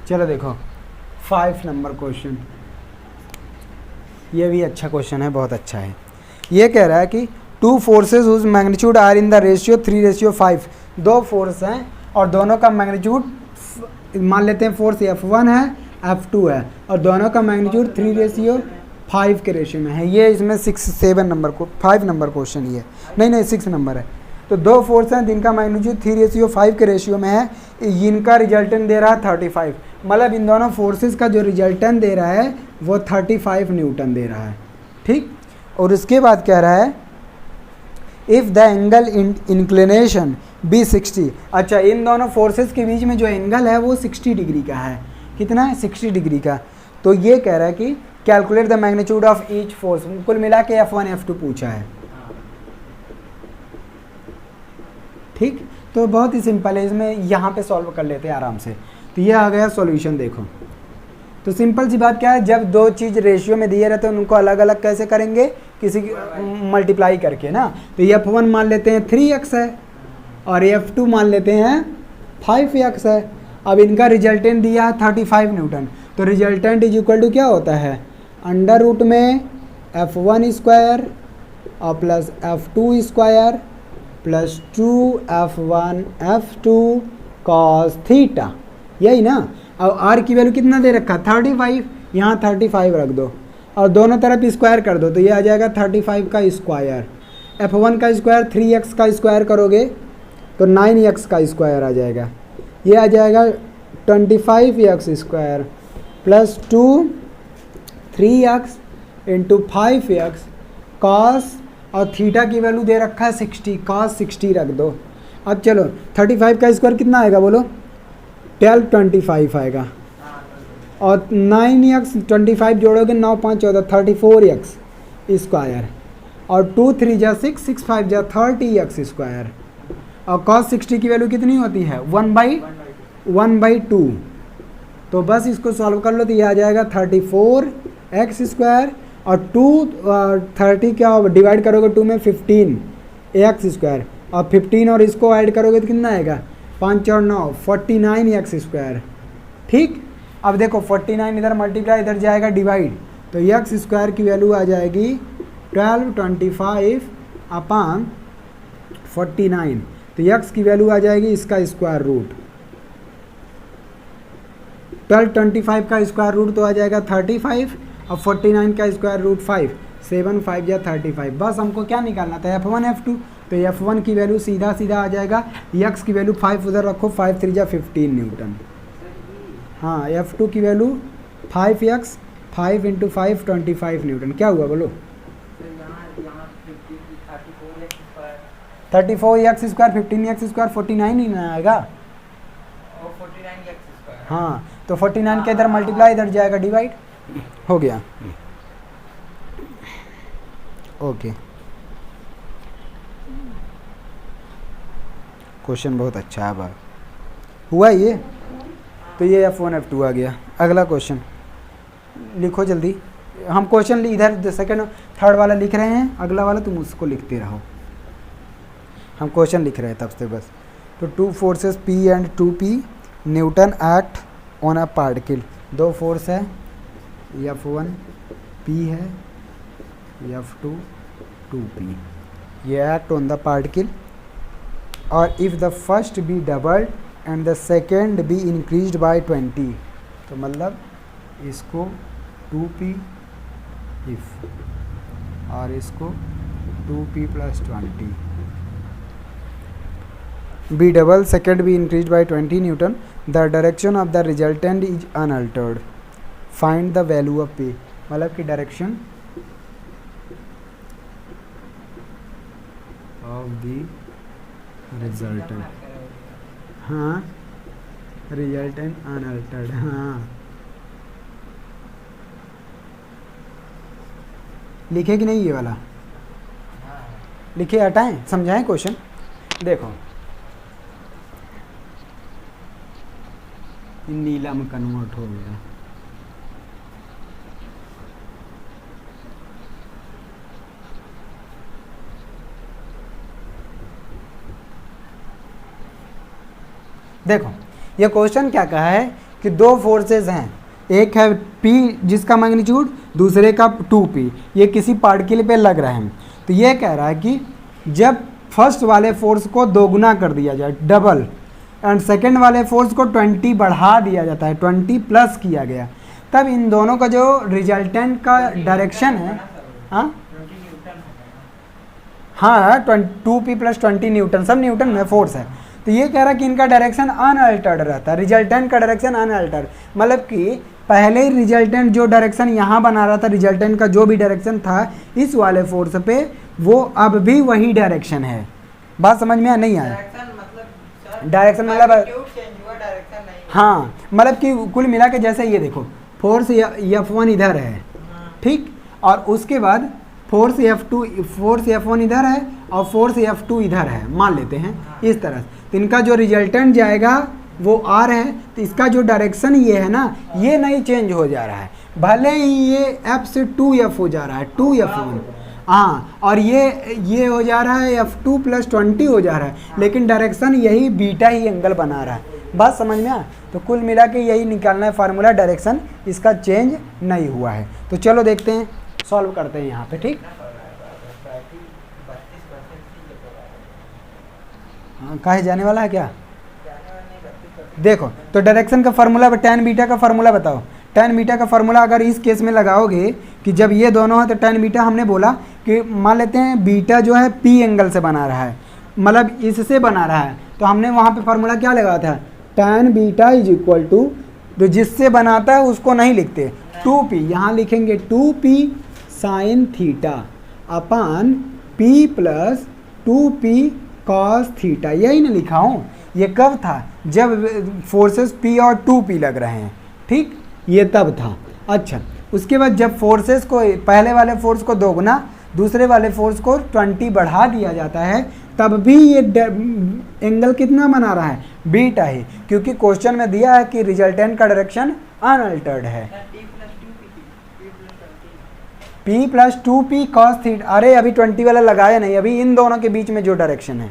चलो देखो 5 नंबर क्वेश्चन, ये भी अच्छा क्वेश्चन है, बहुत अच्छा है। ये कह रहा है कि two forces whose magnitude are in the ratio 3:5, दो फोर्स हैं और दोनों का मैग्नीट्यूड, मान लेते हैं फोर्स F1 है F2 है, और दोनों का मैग्नीट्यूड 3:5 के रेशियो में है। ये इसमें 5 नंबर क्वेश्चन ये, नहीं 6 नंबर है। तो दो फोर्स हैं जिनका मैग्नीट्यूड 3:5 के रेशियो में है, इनका रिजल्टेंट दे रहा है 35, मतलब इन दोनों फोर्सेस का जो रिजल्टेंट दे रहा है वो 35 न्यूटन दे रहा है। ठीक, और उसके बाद कह रहा है if the angle inclination be 60, अच्छा इन दोनों फोर्सेस के बीच में जो एंगल है वो 60 डिग्री का है। कितना है? 60 डिग्री का। तो ये कह रहा है कि calculate the magnitude of each force, कुल मिला के F1 F2 पूछा है। ठीक, तो बहुत ही सिंपल है, इसमें यहाँ पे सॉल्व कर लेते हैं आराम से। तो ये आ गया सॉल्यूशन। देखो तो सिंपल सी बात क्या है, जब दो चीज़ रेशियो में दिए रहते हैं उनको अलग अलग कैसे करेंगे, किसी मल्टीप्लाई करके ना। तो F1 मान लेते हैं 3x है और F2 मान लेते हैं 5x है। अब इनका रिजल्टेंट दिया है 35 न्यूटन, तो रिजल्टेंट इज इक्वल टू क्या होता है, अंडर रूट में F1 स्क्वायर और plus F2 square plus 2F1 F2 cos theta, यही ना। अब r की वैल्यू कितना दे रखा, 35, यहाँ 35 रख दो और दोनों तरफ स्क्वायर कर दो, तो ये आ जाएगा 35 का स्क्वायर। F1 का स्क्वायर 3x का स्क्वायर करोगे तो 9x का स्क्वायर आ जाएगा। ये आ जाएगा 25x square plus 2 3x into 5x cos, और थीटा की वैल्यू दे रखा है 60, कॉस 60 रख दो। अब चलो 35 का स्क्वायर कितना आएगा बोलो, 1225 आएगा, और 9x 25 जोड़ोगे 9 5 14 34x स्क्वायर, और 2 3 जा 6 6 5 जा 30x स्क्वायर, और cos 60 की वैल्यू कितनी होती है 1/2। तो बस इसको सॉल्व कर लो, तो ये आ जाएगा 34x स्क्वायर और 30 क्या डिवाइड करोगे 2 में 15x स्क्वायर, और 15 और इसको ऐड करोगे तो कितना आएगा 5 और 9 49x स्क्वायर। ठीक, अब देखो 49 इधर मल्टीप्लाई इधर जाएगा डिवाइड, तो x स्क्वायर की वैल्यू आ जाएगी 1225 अपान 49, तो x की वैल्यू आ जाएगी इसका स्क्वायर रूट, 1225 का स्क्वायर रूट तो आ जाएगा 35 और 49 का स्क्वायर रूट 5, 7 5 या 35। बस हमको क्या निकालना था F1 F2, तो F1 की वैल्यू सीधा सीधा आ जाएगा, x की वैल्यू 5 उधर रखो, 5 3 जा 15 न्यूटन। हाँ, F2 की वैल्यू 5x 5 इंटू 5 25 न्यूटन। क्या हुआ बोलो, 34x स्क्वायर 15x स्क्वायर 49 ही ना आएगा, 49x स्क्वायर। हाँ, तो 49 के इधर मल्टीप्लाई इधर जाएगा डिवाइड, हो गया। ओके, क्वेश्चन बहुत अच्छा है बात हुआ ये। तो ये F1 F2 आ गया। अगला क्वेश्चन लिखो जल्दी, हम क्वेश्चन इधर सेकंड थर्ड वाला लिख रहे हैं, अगला वाला तुम उसको लिखते रहो, हम क्वेश्चन लिख रहे हैं तब से बस। तो 2 forces P and 2P newton act on a particle, दो फोर्स है F1 P है, F2 2P, ये एक्ट ऑन द पार्टिकल, और if the first be doubled and the second be increased by 20, तो मतलब इसको 2P इफ और इसको 2P plus 20, be double second be increased by 20 newton, the direction of the resultant is unaltered, find the value of P, मतलब कि direction of the resultant, हाँ resultant unaltered, हाँ लिखे कि नहीं ये वाला, लिखे हटाएं समझाएं क्वेश्चन। देखो नीला में कन्वर्ट हो गया, देखो ये क्वेश्चन क्या कहा है कि दो फोर्सेस हैं, एक है P जिसका मैग्नीट्यूड, दूसरे का 2P, ये किसी पार्टिकल पे लग रहे हैं। तो ये कह रहा है कि जब फर्स्ट वाले फोर्स को दोगुना कर दिया जाए डबल, एंड सेकंड वाले फोर्स को 20 बढ़ा दिया जाता है, 20 प्लस किया गया, तब इन दोनों का जो रिजल्टेंट का डायरेक्शन है, हाँ 2P प्लस 20 न्यूटन, सब न्यूटन में फोर्स है। तो ये कह रहा है कि इनका डायरेक्शन अनअल्टर्ड रहता है, रिजल्टेंट का डायरेक्शन अनअल्टर्ड, मतलब कि पहले ही रिजल्टेंट जो डायरेक्शन यहाँ बना रहा था, रिजल्टेंट का जो भी डायरेक्शन था इस वाले फोर्स पे, वो अब भी वही डायरेक्शन है। बात समझ में नहीं आया? डायरेक्शन मतलब हाँ, मतलब कि कुल मिला के जैसे ये देखो फोर्स F1 इधर है ठीक। और उसके बाद फोर्स F1 इधर है और फोर्स F2 इधर है, मान लेते हैं इस तरह से। तो इनका जो रिजल्टेंट जाएगा वो R है, तो इसका जो डायरेक्शन ये है ना, ये नहीं चेंज हो जा रहा है, भले ही ये F से 2F हो जा रहा है, 2F1, हाँ, और ये हो जा रहा है F2 + 20 हो जा रहा है, लेकिन डायरेक्शन यही बीटा ही एंगल बना रहा है। बात समझ में आया? तो कुल मिला के यही निकालना है फार्मूला, डायरेक्शन इसका चेंज नहीं हुआ है। तो चलो देखते हैं, सॉल्व करते हैं यहाँ पे, ठीक। हाँ, कहे जाने वाला है क्या? देखो, तो डायरेक्शन का फार्मूला, tan बीटा का फार्मूला बताओ। tan बीटा का फार्मूला अगर इस केस में लगाओगे कि जब ये दोनों है, तो tan बीटा हमने बोला कि मान लेते हैं बीटा जो है P एंगल से बना रहा है, मतलब इससे बना रहा है, तो हमने वहाँ पे फार्मूला क्या लगाया था? tan बीटा = तो जिससे बनाता है उसको नहीं लिखते, 2p, यहाँ लिखेंगे 2p sin theta upon p + 2p cos theta. यही ना लिखा हूँ। ये कब था? जब फोर्सेस p और 2p लग रहे हैं, ठीक, ये तब था। अच्छा, उसके बाद जब फोर्सेस को, पहले वाले फोर्स को दोगुना, दूसरे वाले फोर्स को 20 बढ़ा दिया जाता है, तब भी ये एंगल कितना बना रहा है? बीटा ही, क्योंकि क्वेश्चन में दिया है कि रिजल्टेंट का डायरेक्शन अनअल्टर्ड है। p + 2p cos थीटा, अरे अभी 20 वाला लगाया नहीं, अभी इन दोनों के बीच में जो डायरेक्शन है,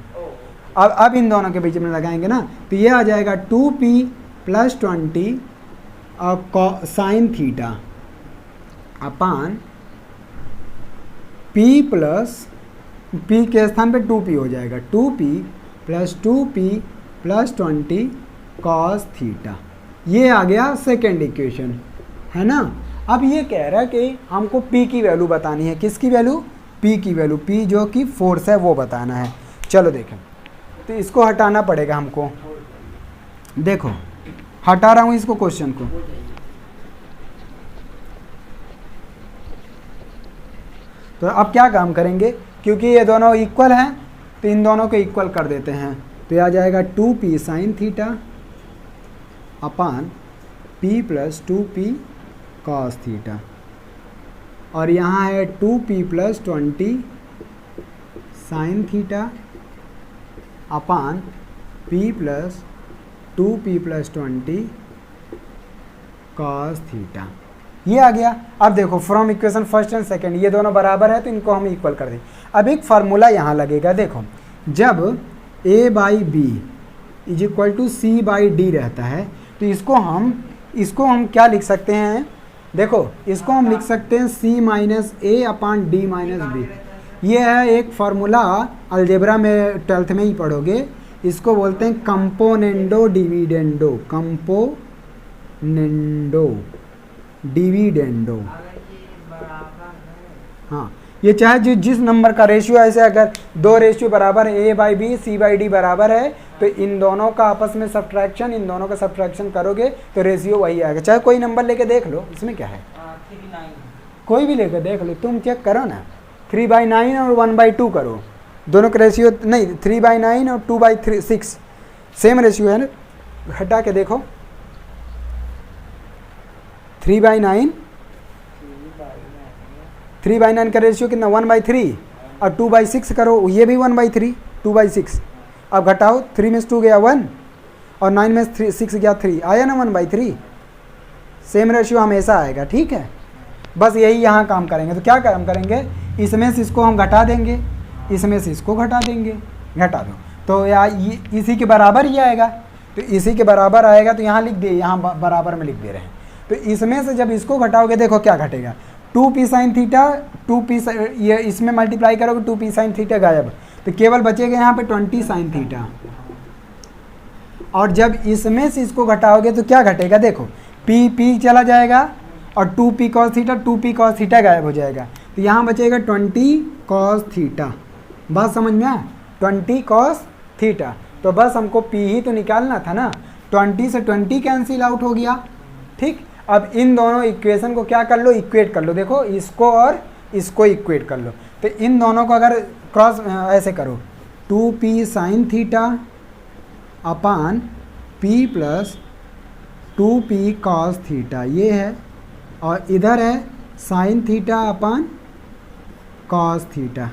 अब इन दोनों के बीच में लगाएंगे ना, तो ये आ जाएगा 2p + 20 और sin थीटा अपान p के स्थान पे 2p हो जाएगा, 2p + 2p + 20 cos थीटा। ये आ गया सेकेंड इक्वेशन, है ना। अब ये कह रहा है कि हमको p की वैल्यू बतानी है। किसकी वैल्यू? p की वैल्यू, p जो कि फोर्स है वो बताना है। चलो देखें, तो इसको हटाना पड़ेगा हमको। देखो, हटा रहा हूँ इसको, क्वेश्चन को। तो अब क्या काम करेंगे, क्योंकि ये दोनों इक्वल हैं, तो इन दोनों को इक्वल कर देते हैं। तो यह आ जाएगा 2p sin theta upon p + 2p cos theta, और यहाँ है 2p + 20 sin theta upon p + 2p + 20 cos theta. ये आ गया। अब देखो, from equation first and second, ये दोनों बराबर है, तो इनको हम इक्वल कर दें। अब एक फार्मूला यहाँ लगेगा। देखो, जब a/b = c/d रहता है, तो इसको हम क्या लिख सकते हैं? देखो, इसको हम लिख सकते हैं c - a upon d - b। ये है एक फार्मूला, अलजेब्रा में 12th में ही पढ़ोगे। इसको बोलते हैं कंपोनेंडो डिविडेंडो, कंपोनेंडो डिविडेंडो। हाँ, ये चाहे जिस नंबर का रेशियो, ऐसे अगर दो रेशियो बराबर है, a/b c/d बराबर है, तो इन दोनों का आपस में सब्ट्रैक्शन, इन दोनों का सब्ट्रैक्शन करोगे तो रेशियो वही आएगा। चाहे कोई नंबर लेके देख लो, इसमें क्या है, 3/9 कोई भी लेके देख लो, तुम चेक करो ना। 3/9 और 1/2 करो, दोनों का रेशियो नहीं, 3/9 और 2/6 सेम रेशियो है ना। हटा के देखो, 3/9 का रेशियो कितना, 1/3, और 2/6 करो, ये भी 1/3, 2/6। अब घटाओ, 3 में से 2 गया 1 और 9 में से 6 गया 3, आया ना 1/3। सेम रेशियो हमेशा आएगा, ठीक है। बस यही यहाँ काम करेंगे। तो क्या काम करेंगे, इसमें से इसको हम घटा देंगे, इसमें से इसको घटा देंगे, घटा दो, तो ये इसी के बराबर ही आएगा। तो इसी के बराबर आएगा, तो यहाँ लिख दिए, यहाँ बराबर में लिख दे रहे हैं। तो इसमें से जब इसको घटाओगे, देखो क्या घटेगा, 2p sin थीटा, 2p, ये इसमें मल्टीप्लाई करोगे, 2p sin थीटा गायब, तो केवल बचेगा यहाँ पे 20 sin थीटा। और जब इसमें से इसको घटाओगे तो क्या घटेगा, देखो p चला जाएगा और 2p cos theta, 2p cos theta गायब हो जाएगा, तो यहाँ बचेगा 20 cos थीटा। बात समझ में आया, 20 cos थीटा। तो बस हमको p ही तो निकालना था ना, 20 से 20 कैंसिल आउट हो गया, ठीक। अब इन दोनों इक्वेशन को क्या कर लो, इक्वेट कर लो। देखो, इसको और इसको इक्वेट कर लो, तो इन दोनों को अगर क्रॉस ऐसे करो, 2p sin theta upon p + 2p cos theta, ये है, और इधर है sine theta upon cos theta.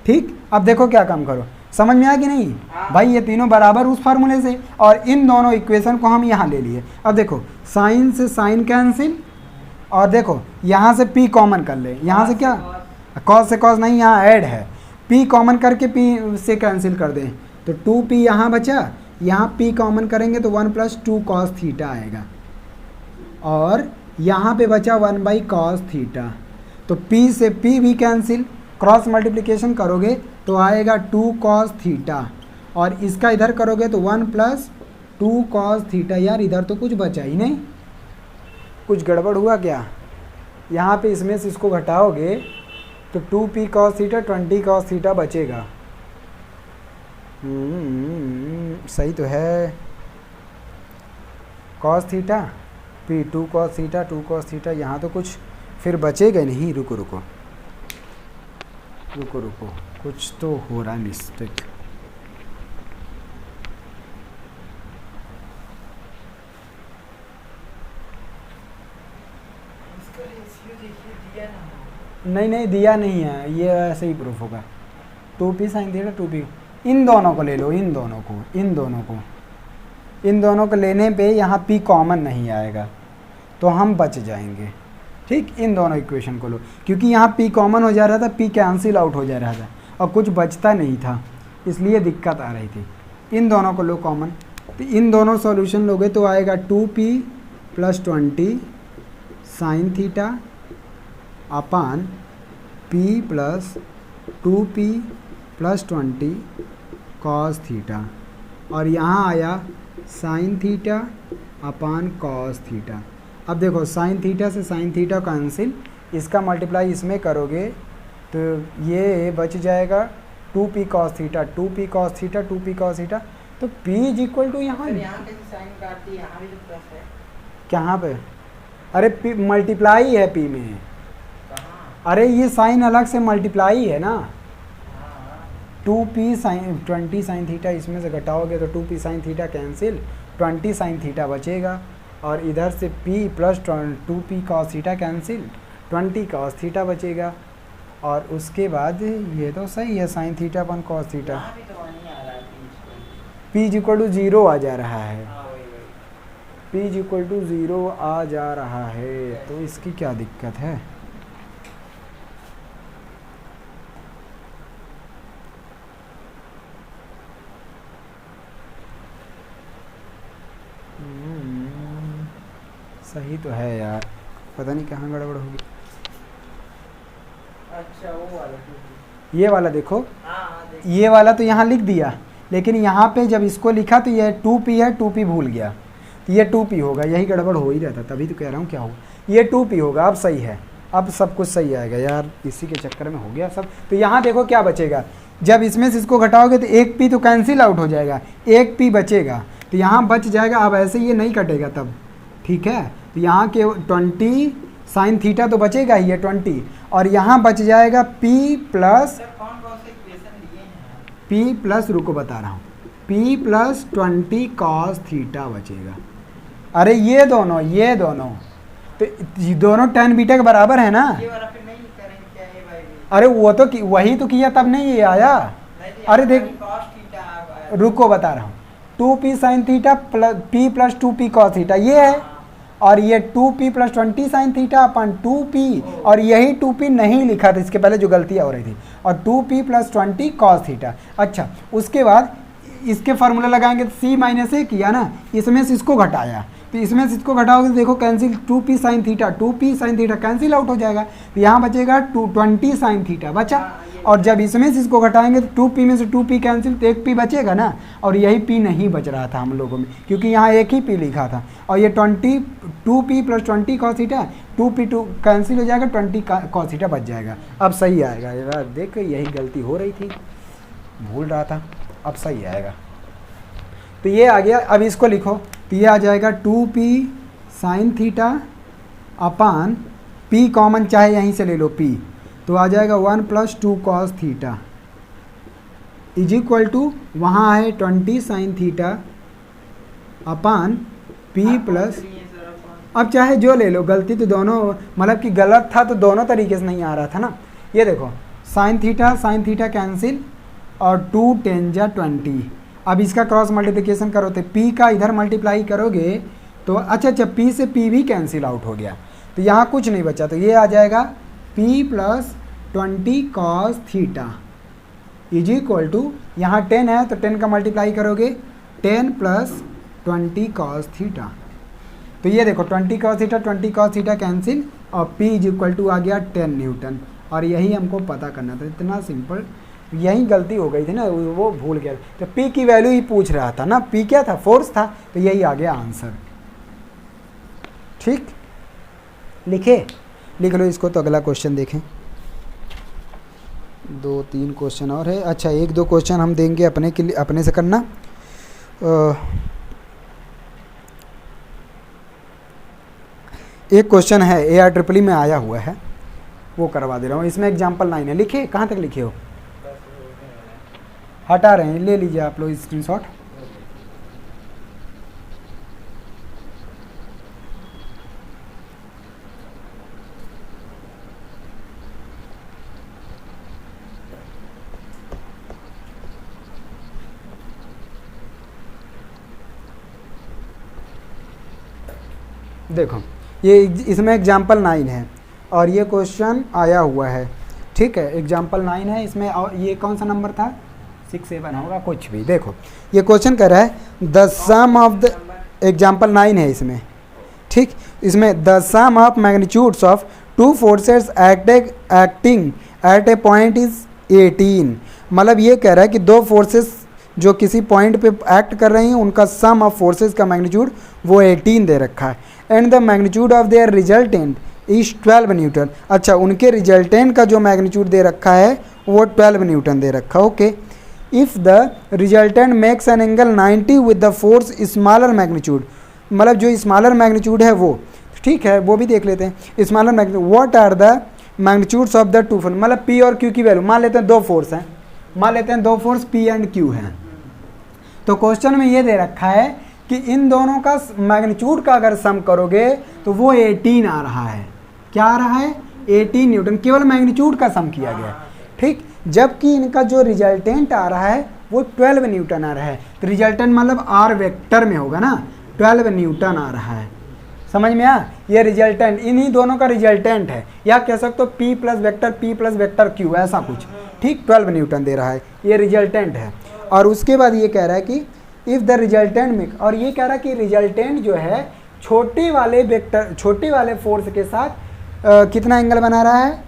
ठीक, अब देखो क्या काम करो, समझ में आया कि नहीं भाई? ये तीनों बराबर उस फार्मूले से, और इन दोनों इक्वेशन को हम यहाँ ले लिए। अब देखो साइन से साइन कैंसिल, और देखो यहाँ से p कॉमन कर ले, यहाँ से क्या कॉस से कॉस नहीं, यहाँ ऐड है, p कॉमन करके p से कैंसिल कर दें तो 2p यहाँ बचा, यहाँ p कॉमन करेंगे तो 1 + 2 cos थीटा आएगा, और यहाँ पे बचा 1 cos थीटा। तो p से p भी कैंसिल, क्रॉस मल्टीप्लिकेशन करोगे तो आएगा 2 cos थीटा, और इसका इधर करोगे तो 1 + 2 cos थीटा। यार इधर तो कुछ बचा ही नहीं, कुछ गड़बड़ हुआ क्या? यहाँ पे इसमें से इसको घटाओगे तो 2p cos theta 20 cos theta बचेगा। सही तो है, cos theta p 2 cos theta 2 cos theta, यहाँ तो कुछ फिर बचेगा नहीं। रुको रुको रुको रुको, कुछ तो हो रहा है मिस्टेक। नहीं दिया नहीं है, ये ऐसे ही प्रूफ होगा। 2p sin थीटा 2p, इन दोनों को ले लो, इन दोनों को लेने पे यहाँ p कॉमन नहीं आएगा तो हम बच जाएंगे। ठीक, इन दोनों इक्वेशन को लो, क्योंकि यहाँ p कॉमन हो जा रहा था, p कैंसिल आउट हो जा रहा था और कुछ बचता नहीं था, इसलिए दिक्कत आ रही थी। इन दोनों को लो कॉमन, तो इन दोनों सॉल्यूशन लोगे तो आएगा 2p + 20 sin theta upon p + 2p + 20 cos theta, और यहाँ आया sin theta upon cos theta. अब देखो sin थीटा से sin थीटा कैंसिल, इसका मल्टीप्लाई इसमें करोगे तो ये बच जाएगा 2p cos theta 2p cos theta 2p cos theta. तो p = यहाँ साइन काट दी, यहाँ भी तो प्लस है। कहाँ पे? अरे p मल्टीप्लाई है p में, अरे ये साइन अलग से मल्टीप्लाई है ना। 2p sin 20 sin थीटा इसमें से घटाओगे तो 2p sin theta cancel, 20 sin theta बचेगा, और इधर से p + 2p cos theta cancel, 20 cos theta बचेगा, और उसके बाद ये तो सही है sin थीटा अपन cos थीटा। p = 0 आ जा रहा है, p = 0 आ जा रहा है, तो इसकी क्या दिक्कत है? सही तो है यार, पता नहीं कहाँ गड़बड़ होगी। अच्छा वो वाला, ये वाला देखो, हाँ ये वाला तो यहाँ लिख दिया, लेकिन यहाँ पे जब इसको लिखा तो ये 2p है, 2p भूल गया, तो ये 2p होगा, यही गड़बड़ हो ही रहता, तभी तो कह रहा हूँ क्या होगा, ये 2p होगा। अब सही है, अब सब कुछ सही आएगा यार, इसी के चक्कर में हो गया सब। तो यहाँ देखो क्या बचेगा, जब इसमें से इसको घटाओगे तो एक p तो कैंसिल आउट हो जाएगा, एक p बचेगा, तो यहाँ बच जाएगा। अब ऐसे ये नहीं कटेगा तब, ठीक है, तो यहाँ के 20 sin थीटा तो बचेगा ही है 20, और यहाँ बच जाएगा p प्लस रुको बता रहा हूँ, p + 20 cos थीटा बचेगा। अरे ये दोनों तो ये दोनों tan बीटा के बराबर है ना। ये वाला फिर नहीं करेंगे क्या ये भाई? अरे वो तो वही तो किया तब नहीं ये आया। अरे देख cos थीटा, रुको बता रहा हूँ, 2p sin theta p + 2p cos theta ये है, और ये 2p + 20 sin थीटा अपन 2p, और यही 2p नहीं लिखा था इसके पहले जो गलतियाँ हो रही थी, और 2p + 20 cos थीटा। अच्छा, उसके बाद इसके फार्मूला लगाएंगे तो c - 1 किया ना, इसमें से इसको घटाया, तो इसमें से इसको घटाओगे तो देखो cancel, 2p sin theta cancel out हो जाएगा, तो यहाँ बचेगा 20 sin थीटा बचा, और जब इसमें से इसको घटाएंगे तो 2p में से 2p कैंसिल, तो एक p बचेगा ना, और यही p नहीं बच रहा था हम लोगों में, क्योंकि यहाँ एक ही p लिखा था, और ये 2p + 20 cos theta 2p cancel हो जाएगा, 20 cos थीटा बच जाएगा। अब सही आएगा यार, देख यही गलती हो रही थी, भूल रहा था, अब सही आएगा। तो ये आ गया, अब इसको लिखो, तो ये आ जाएगा 2p sin theta upon p common चाहे यहीं से ले लो p, तो आ जाएगा 1 + 2 cos थीटा = वहाँ है 20 sin थीटा अपान p + अब चाहे जो ले लो, गलती तो दोनों, मतलब कि गलत था तो दोनों तरीके से नहीं आ रहा था ना। ये देखो साइन थीटा कैंसिल और 2 10 जा 20। अब इसका क्रॉस मल्टीप्लिकेशन करो तो p का इधर मल्टीप्लाई करोगे तो अच्छा p से p भी कैंसिल आउट हो गया, तो यहाँ कुछ नहीं बचा, तो ये आ जाएगा p plus 20 cos theta is equal to, यहाँ 10 है तो 10 का मल्टीप्लाई करोगे 10 प्लस 20 कॉस थीटा। तो ये देखो 20 cos थीटा कैंसिल और p इज इक्वल टू आ गया 10 न्यूटन, और यही हमको पता करना था। इतना सिंपल, यही गलती हो गई थी ना, वो भूल गया। तो p की वैल्यू ही पूछ रहा था ना, p क्या था, फोर्स था, तो यही आ गया आंसर। ठीक, लिख लो इसको। तो अगला क्वेश्चन देखें, 2-3 क्वेश्चन और है। अच्छा 1-2 क्वेश्चन हम देंगे अपने के लिए, अपने से करना। एक क्वेश्चन है AREEE में आया हुआ है, वो करवा दे रहा हूँ। इसमें एग्जाम्पल 9 है, लिखे कहाँ तक लिखे हो, हटा रहे हैं, ले लीजिए आप लोग स्क्रीनशॉट। देखो ये इसमें एग्जाम्पल 9 है और ये क्वेश्चन आया हुआ है। ठीक है, एग्जाम्पल 9 है इसमें, और ये कौन सा नंबर था, 6-7 होगा कुछ भी। देखो ये क्वेश्चन कह रहा है the sum of the, example 9 है इसमें। ठीक, इसमें the sum of magnitudes of 2 forces acting at a point is 18। मतलब ये कह रहा है कि 2 फोर्सेस जो किसी पॉइंट पे एक्ट कर रही हैं उनका सम ऑफ फोर्सेस का मैग्नीट्यूड वो 18 दे रखा है, and the magnitude of their resultant is 12 Newton. अच्छा, उनके रिजल्टेंट का जो मैग्नीट्यूड दे रखा है वो 12 न्यूटन दे रखा है। Okay, if the resultant makes an angle 90 with the force smaller magnitude, मतलब जो स्मॉलर मैग्नीट्यूड है वो, ठीक है वो भी देख लेते हैं। Smaller magnitude, what are the magnitudes of the 2 force, मतलब P और Q की वैल्यू, मान लेते हैं 2 फोर्स हैं, मान लेते हैं 2 फोर्स P एंड Q हैं। तो क्वेश्चन में ये दे रखा है कि इन दोनों का मैग्नीट्यूड का अगर सम करोगे तो वो 18 आ रहा है। क्या आ रहा है, 18 न्यूटन, केवल मैग्नीट्यूड का सम किया गया। ठीक, जबकि इनका जो रिजल्टेंट आ रहा है वो 12 न्यूटन आ रहा है। तो रिजल्टेंट मतलब R वेक्टर में होगा ना, 12 न्यूटन आ रहा है। समझ में आया, ये रिजल्टेंट इन्हीं दोनों का रिजल्टेंट है, या कह सकते हो P प्लस वेक्टर Q, ऐसा कुछ। ठीक, 12 न्यूटन दे रहा है, ये रिजल्टेंट है। और उसके बाद ये कह रहा है कि इफ़ द रिजल्टेंट में, और ये कह रहा है कि रिजल्टेंट जो है छोटे वाले फोर्स के साथ कितना एंगल बना रहा है,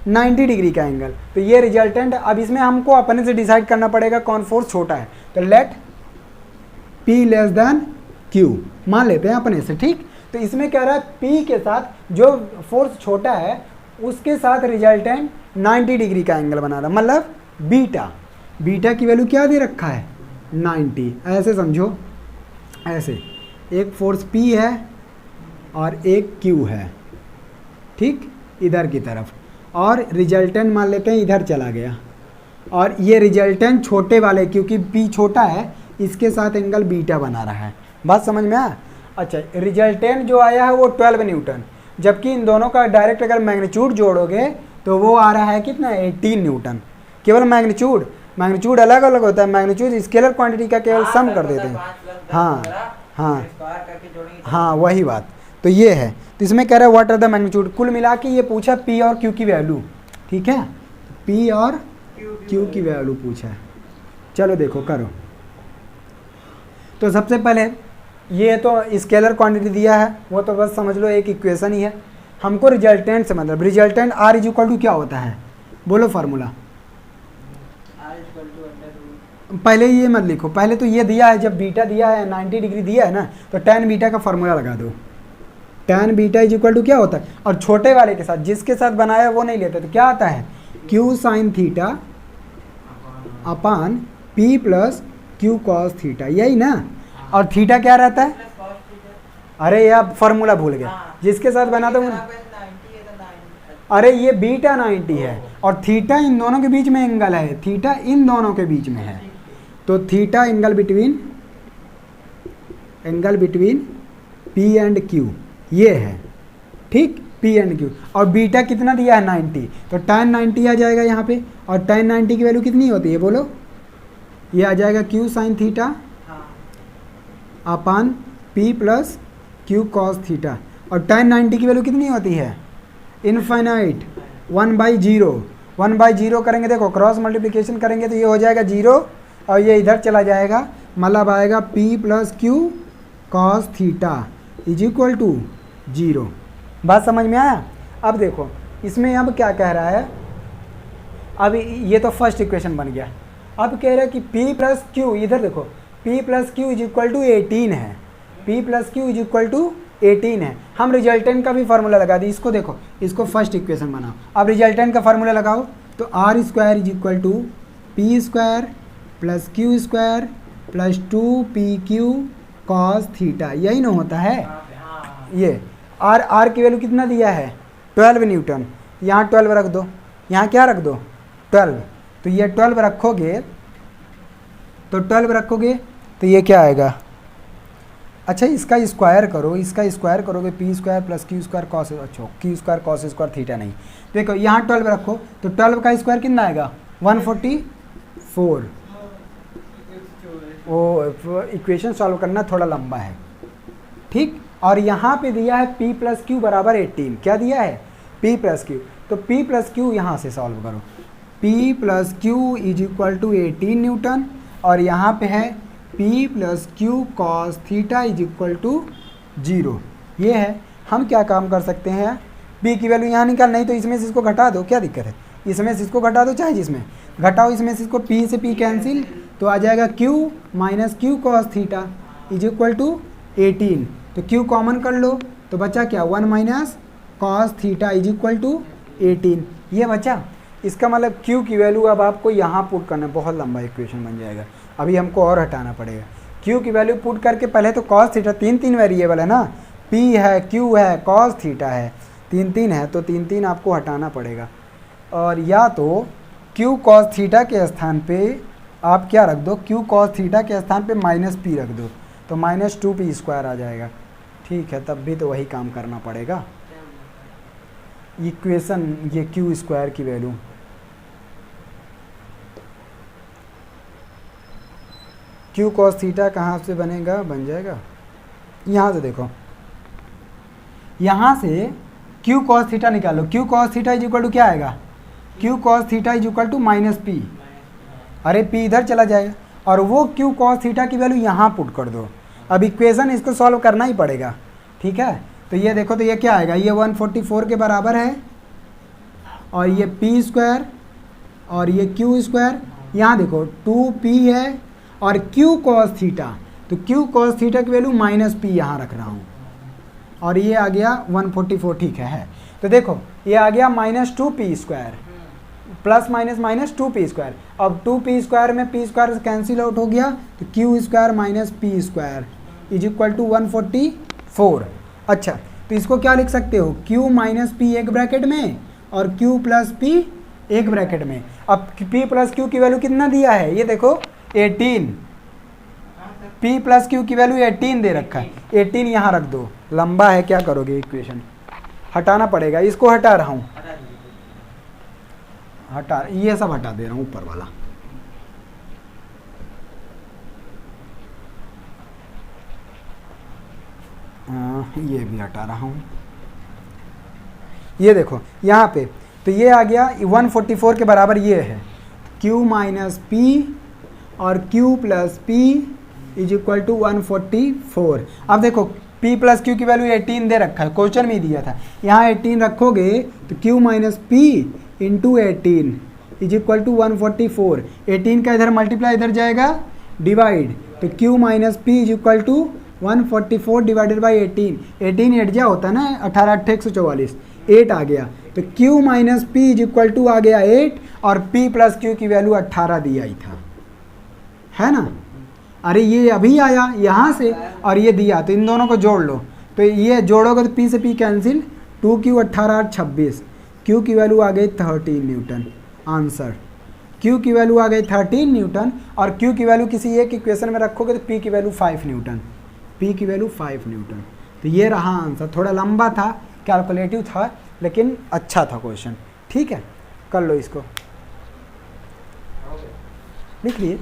90 डिग्री का एंगल। तो ये रिजल्टेंट, अब इसमें हमको अपने से डिसाइड करना पड़ेगा कौन फोर्स छोटा है। तो let P less than Q मान लेते हैं अपने से। ठीक, तो इसमें कह रहा है P के साथ जो फोर्स छोटा है उसके साथ रिजल्टेंट 90 डिग्री का एंगल बना रहा है, मतलब बीटा की वैल्यू क्या दे रखा है, 90। ऐसे समझो, ऐसे एक फोर्स P है और एक Q है, ठीक, इधर की तरफ, और रिजल्टेंट मान लेते हैं इधर चला गया, और ये रिजल्टेंट छोटे वाले, क्योंकि P छोटा है इसके साथ एंगल बीटा बना रहा है। बात समझ में आया। अच्छा, रिजल्टेंट जो आया है वो 12 न्यूटन, जबकि इन दोनों का डायरेक्ट अगर मैग्नीट्यूड जोड़ोगे तो वो आ रहा है कितना, 18 न्यूटन। केवल मैग्नीट्यूड अलग अलग होता है, मैग्नीट्यूड स्केलर क्वांटिटी का केवल सम कर देते हैं। हाँ वही बात। तो ये है, तो इसमें कह रहा है व्हाट आर द मैग्नीट्यूड, कुल मिला के ये पूछा P और Q की वैल्यू। ठीक है, P और Q की वैल्यू पूछा है। चलो देखो करो। तो सबसे पहले ये तो स्केलर क्वांटिटी दिया है, वो तो बस समझ लो एक इक्वेशन ही है। हमको रिजल्टेंट से मतलब, resultant R is equal to क्या होता है, बोलो फार्मूला। पहले ये मत लिखो, पहले तो ये दिया है, जब बीटा दिया है 90 डिग्री दिया है ना, तो tan बीटा का फार्मूला लगा दो। tan beta is equal to क्या होता है, और छोटे वाले के साथ जिसके साथ बनाया वो नहीं लेते, तो क्या आता है, Q sine theta upon P plus Q cos theta, यही ना। और थीटा क्या रहता है, अरे यार फार्मूला भूल गया, जिसके साथ बनाता हूँ। अरे ये बीटा 90 है और थीटा इन दोनों के बीच में एंगल है, थीटा इन दोनों के बीच में है, तो theta angle between P and Q, ये है, ठीक, पी एंड क्यू। और बीटा कितना दिया है 90, तो tan 90 आ जाएगा यहाँ पे। और tan 90 की वैल्यू कितनी होती है बोलो, ये आ जाएगा q sin theta upon p plus q cos theta. और tan 90 की वैल्यू कितनी होती है, इनफाइनाइट, 1/0। 1/0 करेंगे, देखो क्रॉस मल्टीप्लिकेशन करेंगे तो ये हो जाएगा 0 और ये इधर चला जाएगा, मतलब आएगा p plus Q cos theta is equal to 0। बात समझ में आया। अब देखो इसमें अब क्या कह रहा है, अब ये तो फर्स्ट इक्वेशन बन गया। अब कह रहा है कि p प्लस क्यू, इधर देखो p plus Q is equal to 18 है, p plus Q is equal to 18 है। हम रिजल्टेंट का भी फार्मूला लगा दी, इसको देखो, इसको फर्स्ट इक्वेशन बनाओ। अब रिजल्टेंट का फार्मूला लगाओ तो R square is equal to P square plus Q square plus 2pq cos theta, यही ना होता है। ये आर की वैल्यू कितना दिया है 12 न्यूटन, यहाँ 12 रख दो, यहाँ क्या रख दो 12, तो ये 12 रखोगे तो ये क्या आएगा, अच्छा इसका स्क्वायर करो, इसका स्क्वायर करोगे P square plus Q square cos, अच्छा Q square cos square theta नहीं, देखो यहाँ 12 रखो तो 12 का स्क्वायर कितना आएगा 144। वो इक्वेशन सॉल्व करना थोड़ा लंबा है, ठीक। और यहाँ पे दिया है p प्लस क्यू बराबर 18, क्या दिया है p प्लस क्यू, तो p प्लस क्यू यहाँ से सॉल्व करो, p plus Q is equal to 18 newton और यहाँ पे है p plus Q cos theta is equal to 0। ये है, हम क्या काम कर सकते हैं, p की वैल्यू यहाँ निकाल, नहीं तो इसमें से इसको घटा दो, क्या दिक्कत है, इसमें से इसको घटा दो, चाहे जिसमें घटाओ, इसमें से इसको p से p कैंसिल, तो आ जाएगा q minus Q cos theta is equal to 18, तो q कॉमन कर लो तो बचा क्या 1 minus cos theta is equal to 18, ये बचा। इसका मतलब q की वैल्यू अब आपको यहाँ पुट करना है, बहुत लंबा इक्वेशन बन जाएगा, अभी हमको और हटाना पड़ेगा। q की वैल्यू पुट करके पहले तो कॉस थीटा, तीन वेरिएबल है ना, p है, q है, कॉस थीटा है, तीन है, तो तीन आपको हटाना पड़ेगा। और या तो q कॉस थीटा के स्थान पे आप क्या रख दो, q कॉस थीटा के स्थान पे माइनस p रख दो, तो माइनस 2p स्क्वायर आ जाएगा, ठीक है, तब भी तो वही काम करना पड़ेगा। इक्वेशन ये q स्क्वायर की वैल्यू, q cos थीटा कहाँ से बनेगा, बन जाएगा यहाँ से, देखो यहाँ से q cos थीटा निकालो, q cos theta is equal to क्या आएगा, q cos theta is equal to minus p, अरे p इधर चला जाएगा और वो q cos थीटा की वैल्यू यहाँ पुट कर दो। अब इक्वेशन इसको सॉल्व करना ही पड़ेगा, ठीक है। तो ये देखो, तो ये क्या आएगा, ये 144 के बराबर है और ये p स्क्वायर और ये q स्क्वायर, यहाँ देखो 2p है और q cos थीटा, तो q cos थीटा की वैल्यू माइनस p यहाँ रख रहा हूँ और ये आ गया 144, ठीक है। तो देखो ये आ गया minus 2p square plus minus minus 2p square, अब 2p स्क्वायर में p स्क्वायर कैंसिल आउट हो गया, तो q square minus p square is equal to 144। अच्छा, तो इसको क्या लिख सकते हो, q माइनस p एक ब्रैकेट में और q प्लस p एक ब्रैकेट में। अब p प्लस q की वैल्यू कितना दिया है, ये देखो 18, p प्लस q की वैल्यू 18 दे रखा है, 18 यहाँ रख दो, लंबा है, क्या करोगे, इक्वेशन हटाना पड़ेगा, इसको हटा रहा हूँ, ये सब हटा दे रहा हूँ ऊपर वाला, ये भी हटा रहा हूँ। ये देखो यहाँ पे, तो ये आ गया 144 के बराबर, ये है q माइनस p और q plus p is equal to 144। अब देखो p प्लस q की वैल्यू 18 दे रखा है, क्वेश्चन में ही दिया था, यहाँ 18 रखोगे तो q minus p into 18 is equal to 144, 18 का इधर मल्टीप्लाई इधर जाएगा डिवाइड, तो q minus p is equal to 144 divided by 18, 18 eight जा होता है ना, 18 8 144, 8 आ गया, तो q minus p is equal to आ गया 8 और p प्लस q की वैल्यू 18 दिया ही था, है ना। अरे ये अभी आया यहाँ से और ये दिया, तो इन दोनों को जोड़ लो, तो ये जोड़ोगे तो p से p कैंसिल, 2q 18 8 26, q की वैल्यू आ गई 13 न्यूटन, आंसर q की वैल्यू आ गई 13 न्यूटन और q की वैल्यू किसी एक इक्वेशन में रखोगे तो p की वैल्यू 5 न्यूटन, p की वैल्यू 5 न्यूटन। तो ये रहा आंसर, थोड़ा लंबा था, कैलकुलेटिव था, लेकिन अच्छा था क्वेश्चन। ठीक है, कर लो इसको, लिख लिए। ये